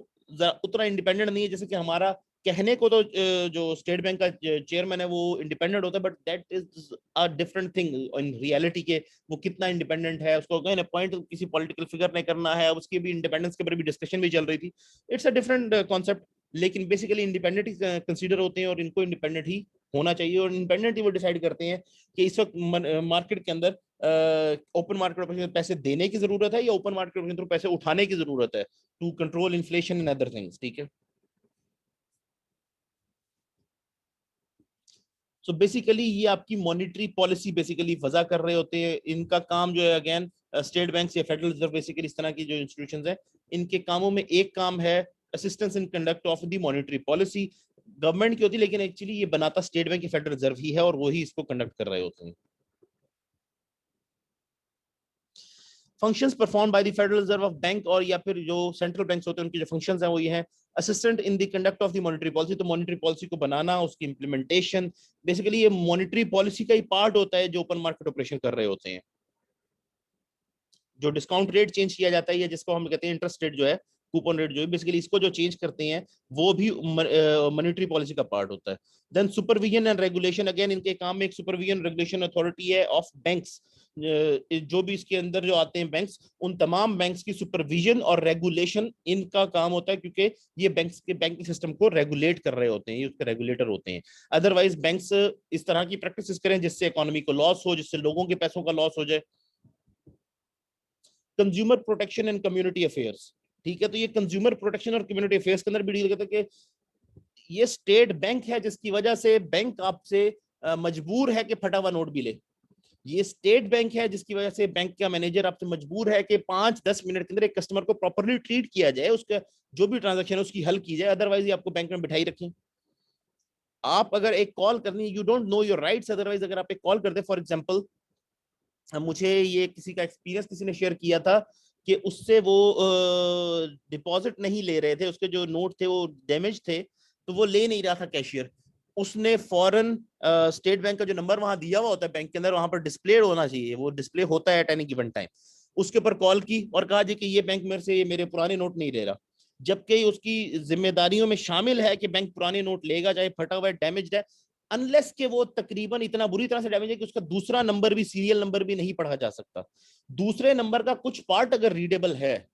Speaker 1: उतना इंडिपेंडेंट नहीं है, जैसे कि हमारा कहने को तो जो स्टेट बैंक का चेयरमैन है वो इंडिपेंडेंट होता है, but that is a different thing in reality के, वो कितना इंडिपेंडेंट है, उसको अगेन अपॉइंट किसी पॉलिटिकल फिगर ने करना है, उसकी भी इंडिपेंडेंस के ऊपर भी डिस्कशन भी चल रही थी, इट्स अ डिफरेंट कॉन्सेप्ट, लेकिन बेसिकली इंडिपेंडेंट ही कंसीडर होते हैं और इनको इंडिपेंडेंट ही होना चाहिए, और इंडिपेंडेंट ही वो डिसाइड करते हैं कि इस वक्त मार्केट के अंदर ओपन मार्केट ऑपरेशन में पैसे देने की जरूरत है या ओपन मार्केट ऑपरेशन थ्रू पैसे उठाने की जरूरत है to control inflation and other things, ठीक है। सो बेसिकली ये आपकी मॉनेटरी पॉलिसी बेसिकली वजह कर रहे होते हैं, इनका काम जो है अगेन स्टेट बैंक या फेडरल रिजर्व बेसिकली इस तरह की जो इंस्टीट्यूशंस हैं, इनके कामों में एक काम है assistance in conduct of the monetary policy, government की होती है, लेकिन एक्चुअली ये बनाता स्टेट बैंक या फेडरल रिजर्व ही है और वही इसको कंडक्ट कर रहे होते हैं। Functions perform by the federal reserve of bank, और या फिर जो सेंट्रल बैंक्स होते हैं उनकी जो फंक्शंस हैं वो ये हैं assistant in the conduct of the monetary policy, तो मॉनेटरी पॉलिसी को बनाना, उसकी इंप्लीमेंटेशन, बेसिकली ये मॉनेटरी पॉलिसी का ही पार्ट होता है जो ओपन मार्केट ऑपरेशन कर रहे होते हैं। जो डिस्काउंट रेट चेंज किया जाता है या जिसको हम कहते हैं इंटरेस्ट रेट जो है, कूपन रेट जो है, बेसिकली इसको जो चेंज करते हैं वो भी मॉनेटरी पॉलिसी का पार्ट होता है। Then supervision and regulation, again इनके काम में एक सुपरविजन रेगुलेशन अथॉरिटी है ऑफ बैंक्स, जो भी इसके अंदर जो आते हैं बैंक्स, उन तमाम बैंक्स की सुपरविजन और रेगुलेशन इनका काम होता है, क्योंकि ये बैंक्स के बैंकिंग सिस्टम को रेगुलेट कर रहे होते हैं, ये उसके रेगुलेटर होते हैं। अदरवाइज बैंक्स इस तरह की प्रैक्टिस करें जिससे इकोनॉमी को लॉस हो, जिससे लोगों के पैसों का लॉस हो जाए। Consumer protection and community affairs, ठीक है, तो ये कंज्यूमर प्रोटेक्शन और कम्युनिटी अफेयर्स के अंदर भी डील करता है कि ये स्टेट बैंक है जिसकी वजह से बैंक आपसे मजबूर है कि फटा हुआ नोट भी ले, ये स्टेट बैंक है जिसकी वजह से बैंक का मैनेजर आपसे मजबूर है कि 5-10 मिनट के अंदर एक कस्टमर को प्रॉपर्ली ट्रीट किया जाए, उसका जो भी ट्रांजैक्शन है उसकी हल की जाए, अदरवाइज ये आपको बैंक में बिठाई रखें। आप अगर एक कॉल करनी, you don't know your rights, otherwise अगर आप एक कॉल करते, फॉर एग्जांपल मुझे ये किसी का एक्सपीरियंस किसी ने शेयर किया था कि उससे वो डिपॉजिट नहीं ले रहे थे, उसके जो नोट थे वो डैमेज थे, तो वो ले नहीं रहा था कैशियर, उसने फॉरन स्टेट बैंक का जो नंबर वहां दिया हुआ होता है बैंक के अंदर, वहां पर डिस्प्ले होना चाहिए, वो डिस्प्ले होता है एट एनी गिवन टाइम, उसके ऊपर कॉल की और कहा जी कि ये बैंक मेरे से ये मेरे पुराने नोट नहीं ले रहा, जबकि उसकी जिम्मेदारियों में शामिल है कि बैंक पुराने नोट लेगा, चाहे फटा हुआ है, डैमेज्ड है, अनलेस के वो तकरीबन इतना बुरी तरह से डैमेज है कि उसका दूसरा नंबर भी, सीरियल नंबर भी नहीं पढ़ा जा सकता। दूसरे नंबर का कुछ पार्ट अगर रीडेबल है,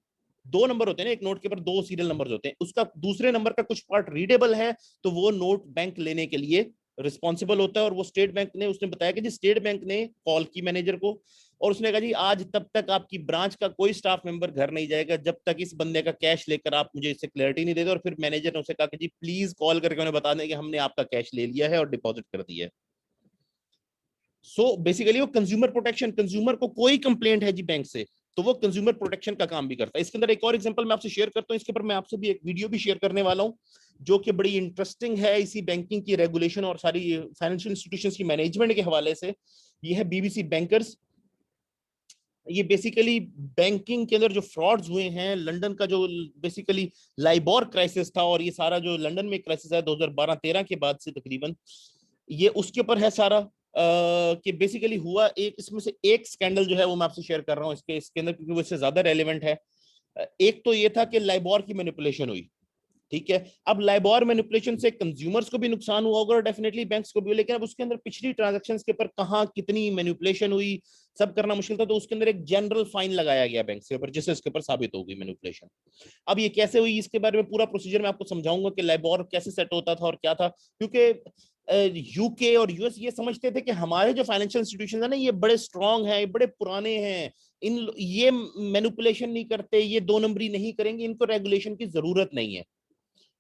Speaker 1: 2 नंबर होते हैं ना एक नोट के ऊपर, 2 सीरियल नंबर होते हैं, उसका दूसरे नंबर का कुछ पार्ट रीडेबल है तो वो नोट बैंक लेने के लिए रिस्पॉन्सिबल होता है। और वो स्टेट बैंक ने, उसने बताया कि जी स्टेट बैंक ने कॉल की मैनेजर को और उसने कहा जी आज तब तक आपकी ब्रांच का कोई स्टाफ मेंबर घर नहीं जाएगा जब तक इस बंदे का कैश लेकर आप मुझे इससे क्लैरिटी नहीं देते। और फिर मैनेजर ने उसे कहा कि जी प्लीज कॉल करके उन्हें बता दें कि हमने आपका कैश ले लिया है और डिपॉजिट कर दिया है। सो बेसिकली वो कंज्यूमर प्रोटेक्शन, कंज्यूमर को कोई कंप्लेंट है जी बैंक से तो वो कंज्यूमर प्रोटेक्शन का काम भी करता है। इसके अंदर एक और एग्जांपल मैं आपसे शेयर करता हूं, इसके ऊपर मैं आपसे भी एक वीडियो भी शेयर करने वाला हूं जो कि बड़ी इंटरेस्टिंग है इसी बैंकिंग की रेगुलेशन और सारी फाइनेंशियल इंस्टीट्यूशंस की मैनेजमेंट के हवाले से। ये है बीबीसी बैंकर्स। ये बेसिकली बैंकिंग के अंदर जो फ्रॉड्स हुए हैं, लंदन का जो बेसिकली लाइबोर क्राइसिस था और ये सारा जो लंदन में क्राइसिस है 2012-13 के बाद से तकरीबन, ये उसके ऊपर है सारा कि बेसिकली हुआ एक, इसमें से एक स्कैंडल जो है वो मैं आपसे शेयर कर रहा हूँ इसके अंदर क्योंकि वो इससे ज्यादा रेलेवेंट है। एक तो ये था कि लाइबोर की मैनिपुलेशन हुई, ठीक है। अब लाइबोर मैनिपुलेशन से कंज्यूमर्स को भी नुकसान हुआ होगा और डेफिनेटली बैंक्स को भी, लेकिन अब उसके अंदर पिछली ट्रांजैक्शंस के ऊपर कहां कितनी मैनिपुलेशन हुई सब करना मुश्किल था, तो उसके अंदर एक जनरल फाइन लगाया गया बैंक के ऊपर जिससे इसके ऊपर साबित हो गई मैनिपुलेशन। अब ये कैसे हुई इसके बारे में पूरा प्रोसीजर मैं आपको समझाऊंगा कि लाइबोर कैसे सेट होता था और क्या था, क्योंकि यूके और यूएस ये समझते थे कि हमारे जो फाइनेंशियल इंस्टीट्यूशन है ना ये बड़े स्ट्रांग हैं, ये बड़े पुराने हैं, इन ये मैनिपुलेशन नहीं करते, ये 2 नंबरी नहीं करेंगे, इनको रेगुलेशन की जरूरत नहीं है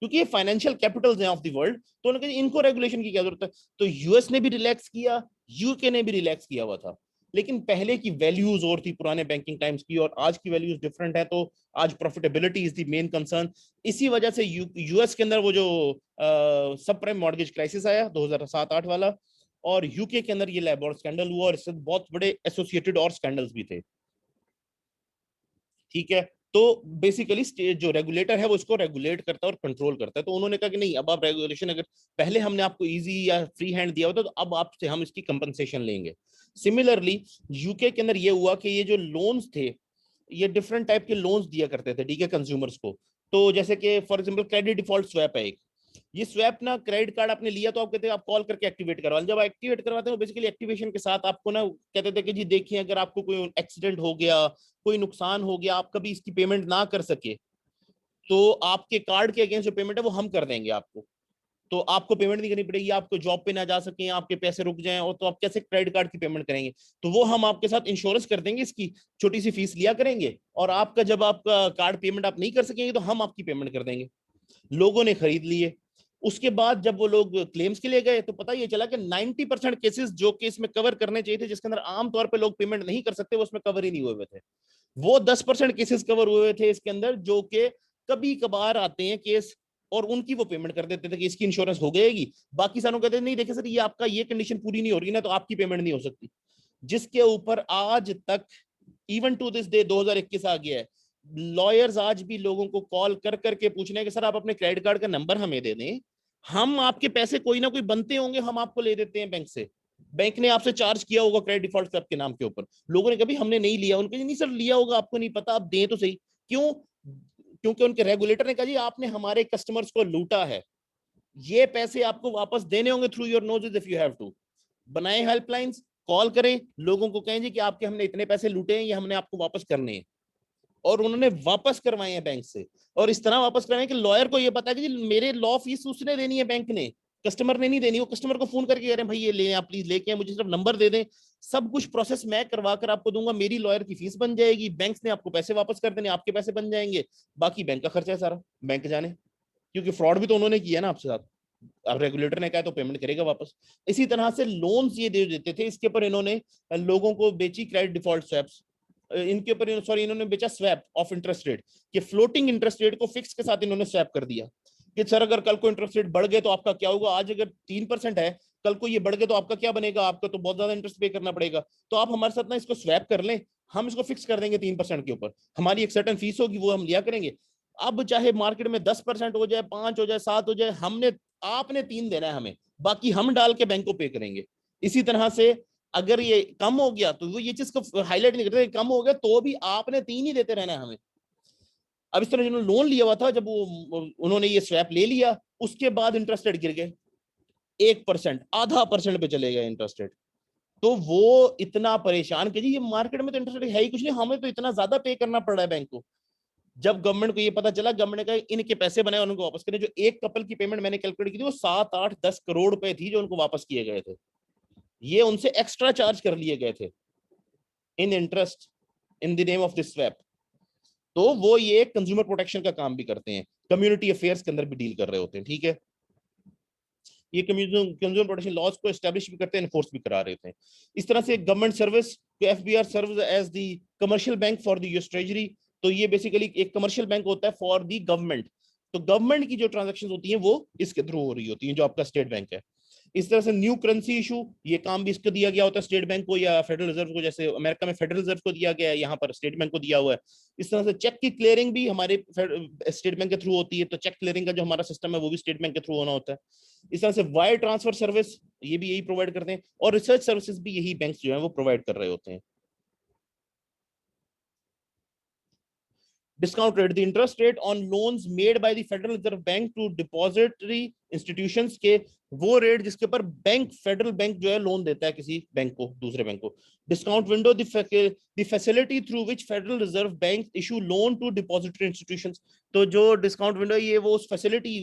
Speaker 1: क्योंकि ये फाइनेंशियल कैपिटल्स हैं ऑफ द वर्ल्ड, तो उन्होंने कहा इनको रेगुलेशन की क्या जरूरत है। तो यूएस ने भी रिलैक्स किया, यूके ने भी रिलैक्स किया हुआ था, लेकिन पहले की वैल्यूज और थी पुराने बैंकिंग टाइम्स की और आज की वैल्यूज डिफरेंट है, तो आज profitability is the main concern. इसी वजह से यूएस के अंदर वो जो सब प्राइम मॉर्गेज क्राइसिस आया 2007-8 वाला, और यूके के अंदर ये लाइबोर स्कैंडल हुआ और इससे बहुत बड़े एसोसिएटेड और स्कैंडल्स भी थे, ठीक है। तो बेसिकली जो रेगुलेटर है वो इसको रेगुलेट करता है और कंट्रोल करता है। तो उन्होंने कहा कि नहीं, अब आप रेगुलेशन, अगर पहले हमने आपको इजी या फ्री हैंड दिया होता तो अब आपसे हम इसकी कंपनसेशन लेंगे। सिमिलरली यूके के अंदर ये हुआ कि ये जो लोन्स थे, ये डिफरेंट टाइप के लोन्स दिया करते थे, ठीक है, कंज्यूमर्स को। तो जैसे कि for example credit default swap है एक, ये स्वैप ना, क्रेडिट कार्ड आपने लिया तो आप कहते हैं आप कॉल करके एक्टिवेट करवा, जब एक्टिवेट करवाते हैं बेसिकली एक्टिवेशन के साथ आपको ना कहते थे कि जी देखिए अगर आपको कोई एक्सीडेंट हो गया, कोई नुकसान हो गया, आप कभी इसकी पेमेंट ना कर सके, तो आपके कार्ड के अगेंस्ट जो पेमेंट है वो हम कर देंगे आपको, तो आपको पेमेंट नहीं करनी पड़ेगी, आपको जॉब पे ना जा सके, आपके पैसे रुक जाएं, और तो आप कैसे क्रेडिट कार्ड की पेमेंट करेंगे? तो वो हम आपके साथ इंश्योरेंस कर देंगे, इसकी छोटी सी फीस लिया करेंगे, और आपका जब आपका कार्ड पेमेंट आप नहीं कर सकेंगे तो हम आपकी पेमेंट कर देंगे। लोगों ने खरीद लिए। उसके बाद जब वो लोग क्लेम्स के लिए गए तो पता ये चला कि 90% केसेस जो कि इसमें कवर करने चाहिए थे, जिसके अंदर आमतौर पे लोग पेमेंट नहीं कर सकते, वो उसमें कवर ही नहीं हुए थे। वो 10% केसेस कवर हुए थे इसके अंदर, जो कि कभी कभार आते हैं केस, और उनकी वो पेमेंट कर देते थे कि इसकी इंश्योरेंस हो गएगी। बाकी सारों कहते थे नहीं देखिए सर, ये आपका ये कंडीशन पूरी नहीं हो रही ना, तो आपकी पेमेंट नहीं हो सकती। जिसके ऊपर आज तक इवन टू दिस डे 2021 आ गया है, लॉयर्स आज भी लोगों को कॉल कर करके पूछने कि सर आप अपने क्रेडिट कार्ड का नंबर हमें दे दें, हम आपके पैसे कोई ना कोई बनते होंगे, हम आपको ले देते हैं बैंक से, बैंक ने आपसे चार्ज किया होगा क्रेडिट डिफॉल्ट स्वैप के नाम के ऊपर। लोगों ने कभी हमने नहीं लिया, उनके नहीं सर लिया होगा, आपको नहीं पता, आप दें तो सही। क्यों? क्योंकि उनके रेगुलेटर ने कहा जी आपने हमारे कस्टमर्स को लूटा है, ये पैसे आपको वापस देने होंगे through your noses if you have to. बनाए हेल्पलाइंस, कॉल करें, लोगों को कहें जी कि आपके हमने इतने पैसे लूटे हैं, ये हमने आपको वापस करने हैं, और उन्होंने वापस करवाए हैं बैंक से। और इस तरह वापस करवाए कि लॉयर को ये पता है कि जी मेरे लॉ फीस उसने देनी है, बैंक ने, कस्टमर ने नहीं देनी। वो कस्टमर को फोन करके कह रहे हैं भाई ये ले आप प्लीज लेके आए, मुझे सिर्फ नंबर दे दें, सब कुछ प्रोसेस मैं करवा कर आपको दूंगा, मेरी लॉयर की फीस बन जाएगी, बैंक ने आपको पैसे वापस कर देने, आपके पैसे बन जाएंगे, बाकी बैंक का खर्चा है सारा, बैंक जाने, क्योंकि फ्रॉड भी तो उन्होंने किया ना आपके साथ। अब रेगुलेटर ने कहा तो पेमेंट करेगा वापस। इसी तरह से लोन्स ये दे देते थे, इसके ऊपर इन्होंने लोगों को बेची क्रेडिट डिफॉल्ट स्वैप्स, इनके ऊपर सॉरी इन्होंने बेचा स्वैप ऑफ इंटरेस्ट रेट, कि फ्लोटिंग इंटरेस्ट रेट को फिक्स के साथ इन्होंने स्वैप कर दिया कि सर अगर कल को इंटरेस्ट रेट बढ़ गए तो आपका क्या होगा, आज अगर 3% है, कल को ये बढ़ गए तो आपका क्या बनेगा, आपका तो बहुत ज्यादा इंटरेस्ट पे करना पड़ेगा, तो आप हमारे साथ ना इसको स्वैप कर लें, हम इसको फिक्स कर देंगे 3% के ऊपर, हमारी एक सर्टेन फीस होगी वो हम लिया करेंगे। अब चाहे मार्केट में 10% हो जाए, 5 हो जाए, 7 हो जाए, हमने आपने 3 देना है हमें, बाकी हम डाल के बैंक को पे करेंगे। इसी तरह से अगर ये कम हो गया तो वो ये चीज को हाईलाइट नहीं करते, कम हो गया तो भी आपने 3 ही देते रहना है हमें। अब इस तरह जिन्होंने लोन लिया हुआ था, जब वो उन्होंने ये स्वैप ले लिया, उसके बाद इंटरेस्ट रेट गिर गए 1%, आधा परसेंट पे चले गए इंटरेस्ट रेट। तो वो इतना परेशान कि जी ये मार्केट में तो इंटरेस्ट रेट है ही कुछ नहीं, हमें तो इतना ज्यादा पे करना पड़ रहा है बैंक को। जब गवर्नमेंट को ये पता चला, गवर्नमेंट ने कहा इनके पैसे बनाए उनको वापस करें। जो एक कपल की पेमेंट मैंने कैलकुलेट की थी वो 7, 8, 10 करोड़ रुपए थी जो उनको वापस किए गए थे, ये उनसे एक्स्ट्रा चार्ज कर लिए गए थे इन interest in the name of this swap. तो वो ये कंज्यूमर प्रोटेक्शन का काम भी करते हैं, कम्युनिटी अफेयर्स के अंदर भी डील कर रहे होते हैं, ठीक है। ये कंज्यूमर प्रोटेक्शन लॉज को एस्टैब्लिश भी करते हैं, एनफोर्स भी करा रहे थे। इस तरह से government service, FBR serves as the commercial bank for the US treasury. तो ये बेसिकली एक कमर्शियल बैंक होता है फॉर द गवर्नमेंट। तो गवर्नमेंट की जो ट्रांजेक्शन होती हैं वो इसके थ्रू हो रही होती हैं, जो आपका स्टेट बैंक है। इस तरह से न्यू करेंसी इशू, ये काम भी इसको दिया गया होता है स्टेट बैंक को या फेडरल रिजर्व को, जैसे अमेरिका में फेडरल रिजर्व को दिया गया है, यहाँ पर स्टेट बैंक को दिया हुआ है। इस तरह से चेक की क्लियरिंग भी हमारे स्टेट बैंक के थ्रू होती है, तो चेक क्लियरिंग का जो हमारा सिस्टम है वो भी स्टेट बैंक के थ्रू होना होता है। इस तरह से वायर ट्रांसफर सर्विस ये भी यही प्रोवाइड करते हैं, और रिसर्च सर्विसेज भी यही बैंक जो है वो प्रोवाइड कर रहे होते हैं। discount rate, the interest rate on loans made by the Federal Reserve Bank to depository institutions के वो रेट जिसके ऊपर बैंक, फेडरल बैंक जो है लोन देता है किसी बैंक को, दूसरे बैंक को। Discount window, the facility through which federal reserve bank issue loan to depository institutions. तो जो डिस्काउंट विंडो ये वो फैसिलिटी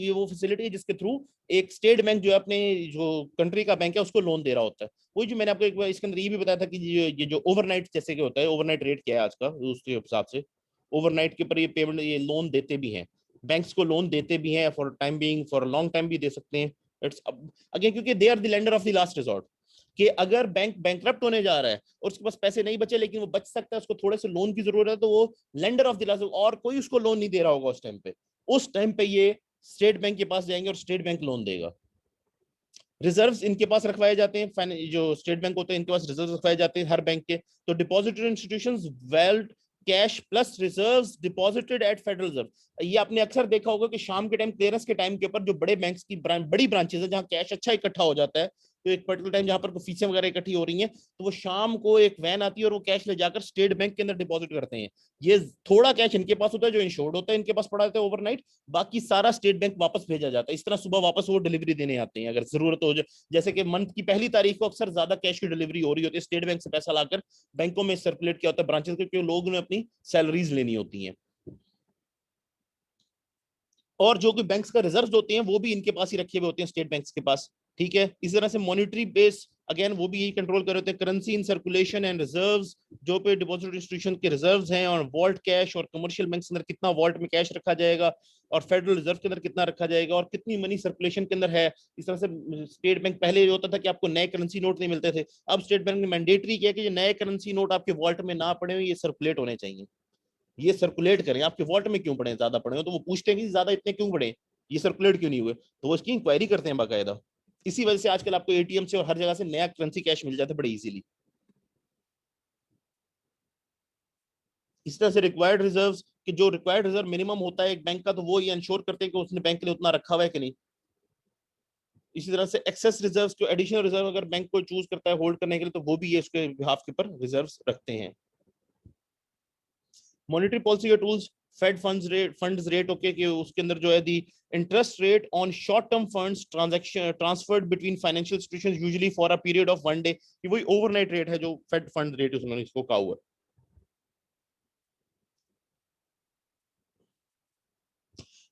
Speaker 1: है जिसके थ्रू एक स्टेट बैंक जो है अपने जो कंट्री का बैंक है उसको लोन दे रहा होता है। वही जो मैंने आपको एक बार इसके अंदर ये भी बताया था कि ये जो ओवरनाइट जैसे कि होता है, ओवरनाइट रेट क्या है आज का, उसके हिसाब से ओवरनाइट के ऊपर ये पेमेंट, ये लोन देते भी हैं, बैंक्स को लोन देते भी हैं, for time being, for long time भी दे सकते हैं। इट्स अगेन क्योंकि they are the lender of the last resort, कि अगर बैंक बैंकरप्ट होने जा रहा है और उसके पास पैसे नहीं बचे लेकिन वो बच सकता है, उसको थोड़े से लोन की जरूरत है, तो वो लेंडर ऑफ द लास्ट, और कोई उसको लोन नहीं दे रहा होगा उस टाइम पे ये स्टेट बैंक के पास जाएंगे और स्टेट बैंक लोन देगा। रिजर्व्स इनके पास रखवाए जाते हैं, जो स्टेट बैंक होते हैं इनके पास रिजर्व रखवाए जाते हैं हर बैंक के। तो depository institutions vault cash plus reserves deposited at federal reserve. ये आपने अक्सर देखा होगा कि शाम के टाइम, क्लियरेंस के टाइम के ऊपर जो बड़े बैंक्स की बड़ी ब्रांचेस है जहां कैश अच्छा इकट्ठा हो जाता है, तो एक पर्टिकुलर टाइम जहां पर फीसें वगैरह इकट्ठी हो रही हैं, तो वो शाम को एक वैन आती है और वो कैश ले जाकर स्टेट बैंक के अंदर डिपॉजिट करते हैं। ये थोड़ा कैश इनके पास होता है जो इंश्योर्ड होता है, इनके पास पड़ा रहता है ओवरनाइट, बाकी सारा स्टेट बैंक वापस भेजा जाता है। इस तरह सुबह वापस वो डिलीवरी देने आते हैं अगर जरूरत हो जाए। जैसे कि मंथ की पहली तारीख को अक्सर ज्यादा कैश की डिलीवरी हो रही होती है, स्टेट बैंक से पैसा लाकर बैंकों में सर्कुलेट किया होता है ब्रांचेस के, क्योंकि लोगों ने अपनी सैलरीज लेनी होती हैं। और जो कि बैंक्स का रिजर्व होते हैं वो भी इनके पास ही रखे हुए होते हैं, स्टेट बैंक्स के पास। ठीक है, इस तरह से मॉनिटरी बेस अगेन वो भी यही कंट्रोल कर रहे हैं, currency in circulation and reserves, जो पे डिपॉजिट इंस्टीट्यूशन के रिजर्व्स हैं, और वॉल्ट कैश, और कमर्शियल बैंक्स के अंदर कितना वॉल्ट में कैश रखा जाएगा, और फेडरल रिजर्व के अंदर कितना रखा जाएगा, और कितनी मनी सर्कुलेशन के अंदर है। इस तरह से स्टेट बैंक, पहले होता था कि आपको नए करेंसी नोट नहीं मिलते थे, अब स्टेट बैंक ने मैंडेटरी किया कि नए करेंसी नोट आपके वॉल्ट में ना पड़े हो, ये सर्कुलेट होने चाहिए, ये सर्कुलेट करें। आपके वॉल्ट में क्यों पड़े, ज्यादा पड़े हो तो वो पूछते हैं कि ज्यादा इतने क्यों पड़े, ये सर्कुलेट क्यों नहीं हुए, तो वो इसकी इंक्वायरी करते हैं बाकायदा। इसी वजह से आजकल आपको एटीएम से और हर जगह से नया करेंसी कैश मिल जाता है बड़े इजीली। इस तरह से रिक्वायर्ड रिजर्व्स, कि जो रिक्वायर्ड रिजर्व मिनिमम होता है एक बैंक का, तो वो ये इंश्योर करते हैं कि उसने बैंक के लिए उतना रखा हुआ है कि नहीं। इसी तरह से एक्सेस रिजर्व्स, जो एडिशनल रिजर्व अगर बैंक को चूज करता है होल्ड करने के लिए, तो वो भी ये उसके बिहाफ के ऊपर रिजर्व्स रखते हैं। मॉनेटरी पॉलिसी के tools, fed funds rate, okay, कि उसके अंदर जो है the interest rate on short term funds transaction transferred between financial institutions usually for a period of 1 day, ये वही ओवरनाइट रेट है जो फेड फंड रेट उसने इसको कहा हुआ है।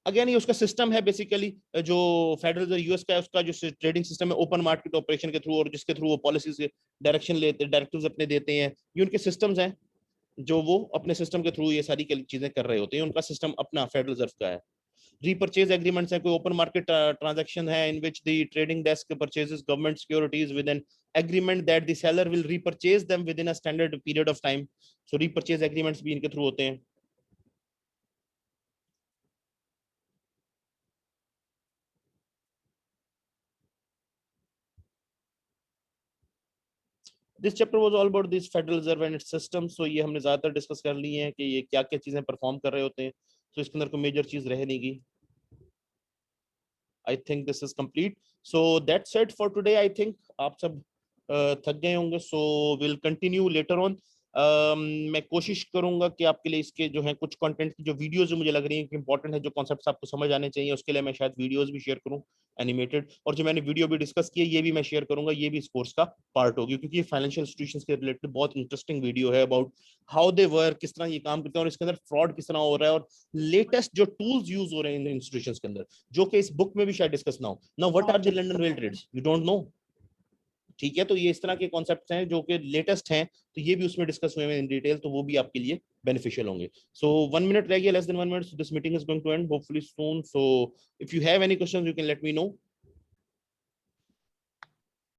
Speaker 1: अगेन ये उसका सिस्टम है बेसिकली, जो फेडरल यूएस का है, उसका जो ट्रेडिंग सिस्टम है ओपन मार्केट ऑपरेशन के थ्रू, और जिसके थ्रू वो पॉलिसीज के डायरेक्शन लेते, डायरेक्टिव्स अपने देते हैं, ये उनके सिस्टम्स हैं, जो वो अपने सिस्टम के थ्रू ये सारी चीजें कर रहे होते हैं। उनका सिस्टम अपना फेडरल रिजर्व का है। रीपर्चेज एग्रीमेंट्स है, कोई ओपन मार्केट ट्रांजैक्शन है in which the trading desk purchases government securities with an agreement that the seller will repurchase them within a standard period of time. So repurchase agreements भी इनके थ्रू होते हैं। This chapter was all about this Federal Reserve and its system. So ये हमने ज्यादातर डिस्कस कर ली है कि ये क्या क्या चीजें परफॉर्म कर रहे होते हैं। तो इसके अंदर कोई मेजर चीज रह नहीं गई। I think this is complete. So that's it for today. I think आप सब थक गए होंगे, so will continue later on. मैं कोशिश करूंगा कि आपके लिए इसके जो है कुछ कंटेंट की जो वीडियोस जो मुझे लग रही है कि इंपॉर्टेंट है, जो कॉन्सेप्ट्स आपको समझ आने चाहिए, उसके लिए मैं शायद वीडियोस भी शेयर करूं एनिमेटेड, और जो मैंने वीडियो भी डिस्कस की है ये भी मैं शेयर करूंगा, ये भी इस कोर्स का पार्ट होगी, क्योंकि ये फाइनेंशियल इंस्टीट्यूशंस के रिलेटेड बहुत इंटरेस्टिंग वीडियो है अबाउट हाउ दे वर्क, किस तरह ये काम करते हैं, और इसके अंदर फ्रॉड किस तरह हो रहा है, और लेटेस्ट जो टूल्स यूज हो रहे हैं इन इंस्टीट्यूशंस के अंदर, जो कि इस बुक में भी शायद डिस्कस ना हो। Now what are the London whale trades, you don't know. ठीक है, तो ये इस तरह के कॉन्सेप्ट्स हैं जो कि लेटेस्ट हैं, तो ये भी उसमें डिस्कस हुए हैं इन डिटेल, तो वो भी आपके लिए बेनिफिशियल होंगे। सो 1 मिनट रह गया, less than 1 minute, so this meeting is going to end hopefully soon. So if you have any questions you can let me no.